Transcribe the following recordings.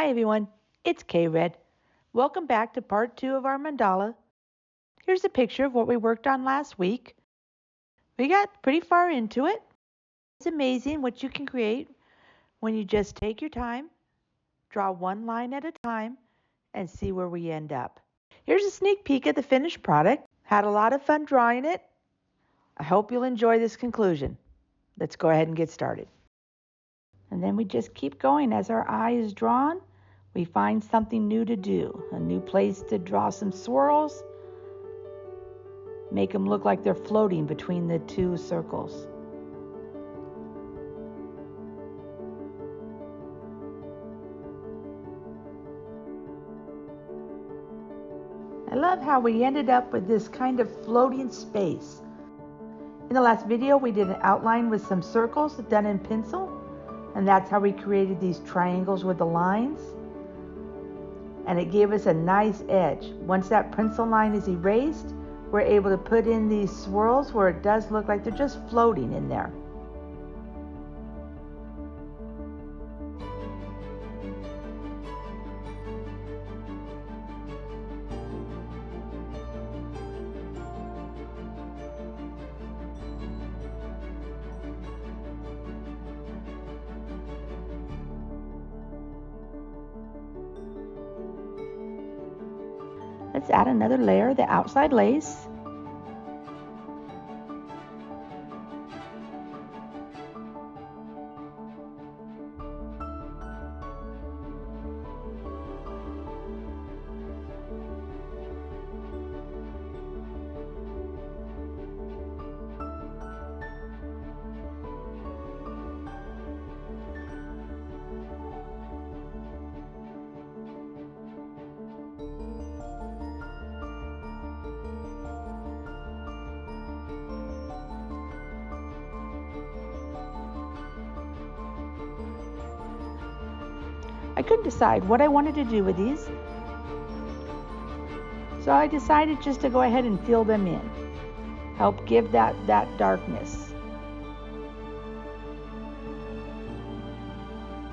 Hi everyone, it's K-Red. Welcome back to part 2 of our mandala. Here's a picture of what we worked on last week. We got pretty far into it. It's amazing what you can create when you just take your time, draw one line at a time, and see where we end up. Here's a sneak peek at the finished product. Had a lot of fun drawing it. I hope you'll enjoy this conclusion. Let's go ahead and get started. And then we just keep going as our eye is drawn. We find something new to do, a new place to draw some swirls, make them look like they're floating between the two circles. I love how we ended up with this kind of floating space. In the last video, we did an outline with some circles done in pencil, and that's how we created these triangles with the lines. And it gave us a nice edge. Once that pencil line is erased, we're able to put in these swirls where it does look like they're just floating in there. Let's add another layer, the outside lace. I couldn't decide what I wanted to do with these, so I decided just to go ahead and fill them in, help give that darkness.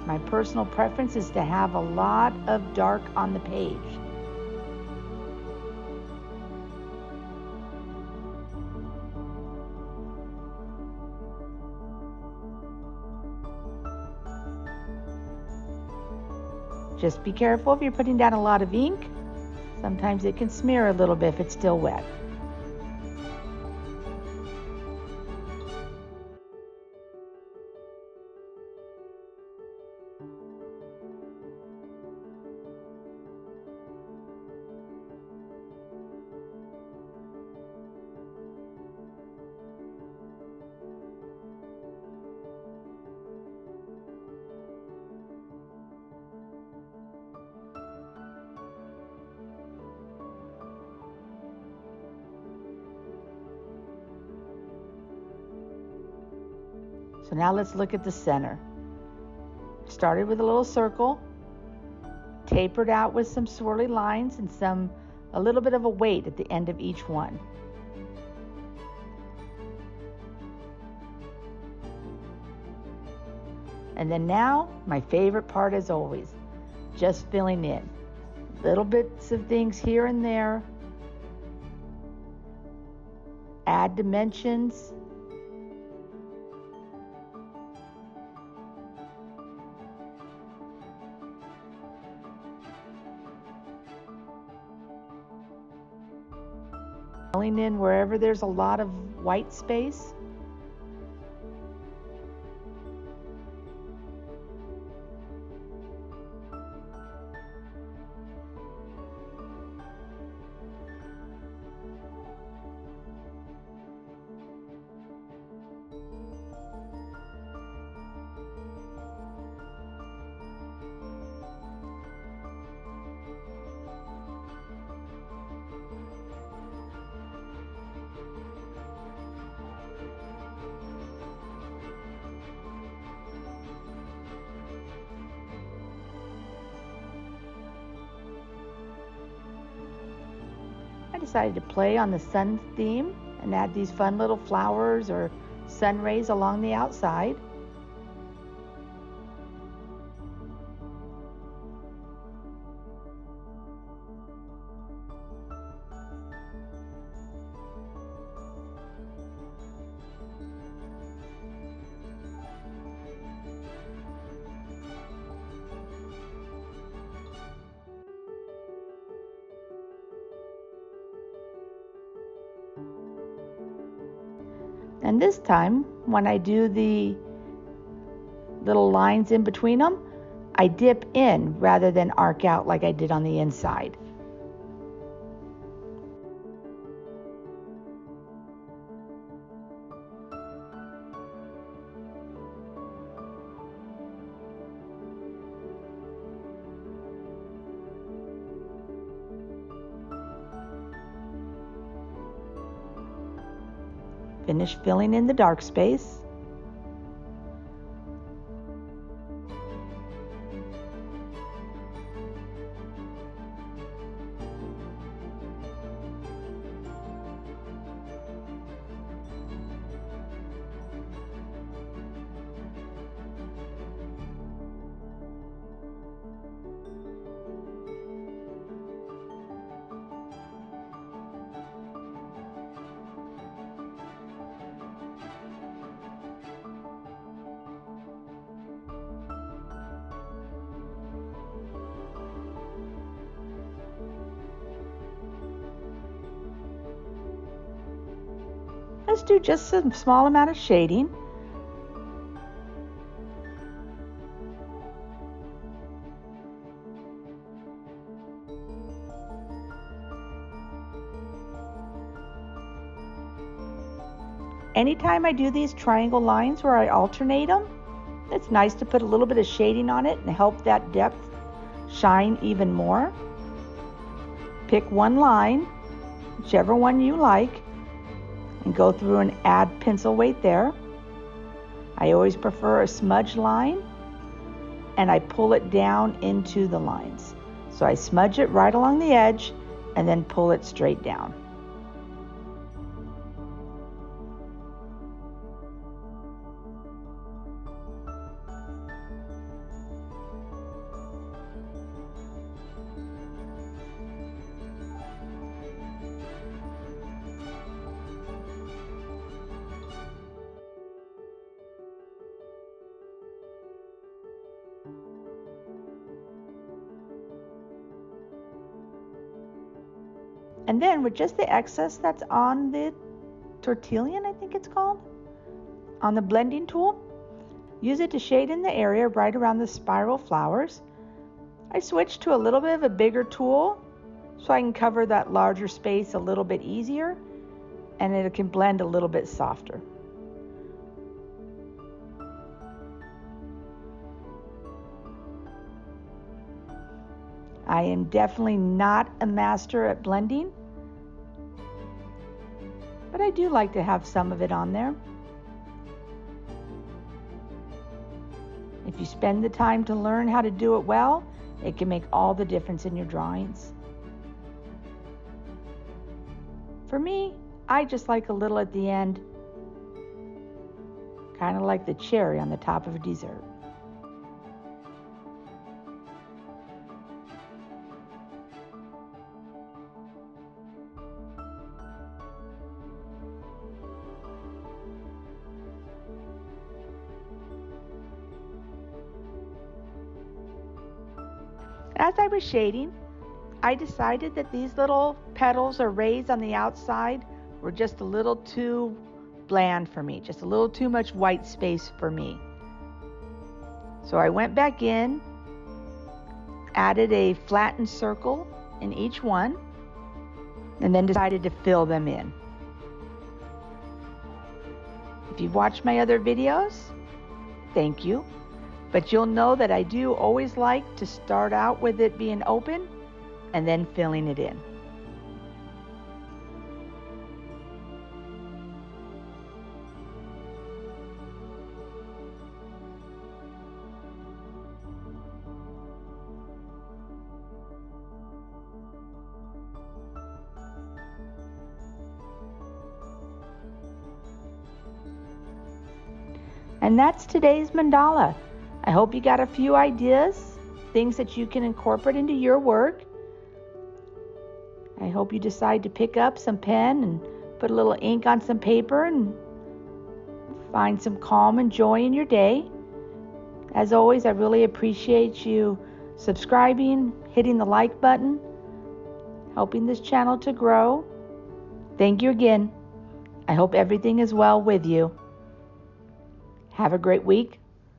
My personal preference is to have a lot of dark on the page. Just be careful if you're putting down a lot of ink. Sometimes it can smear a little bit if it's still wet. So now let's look at the center. Started with a little circle, tapered out with some swirly lines and a little bit of a weight at the end of each one. And then now, my favorite part as always, just filling in. Little bits of things here and there. Add dimensions. Filling in wherever there's a lot of white space. I decided to play on the sun theme and add these fun little flowers or sun rays along the outside. And this time, when I do the little lines in between them, I dip in rather than arc out like I did on the inside. Finish filling in the dark space. Let's do just some small amount of shading. Anytime I do these triangle lines where I alternate them, it's nice to put a little bit of shading on it and help that depth shine even more. Pick one line, whichever one you like, and go through and add pencil weight there. I always prefer a smudge line, and I pull it down into the lines. So I smudge it right along the edge and then pull it straight down. And then with just the excess that's on the tortillon, I think it's called, on the blending tool, use it to shade in the area right around the spiral flowers. I switched to a little bit of a bigger tool so I can cover that larger space a little bit easier, and it can blend a little bit softer. I am definitely not a master at blending, but I do like to have some of it on there. If you spend the time to learn how to do it well, it can make all the difference in your drawings. For me, I just like a little at the end, kind of like the cherry on the top of a dessert. As I was shading, I decided that these little petals or rays on the outside were just a little too bland for me, just a little too much white space for me. So I went back in, added a flattened circle in each one, and then decided to fill them in. If you've watched my other videos, thank you. But you'll know that I do always like to start out with it being open and then filling it in. And that's today's mandala. I hope you got a few ideas, things that you can incorporate into your work. I hope you decide to pick up some pen and put a little ink on some paper and find some calm and joy in your day. As always, I really appreciate you subscribing, hitting the like button, helping this channel to grow. Thank you again. I hope everything is well with you. Have a great week.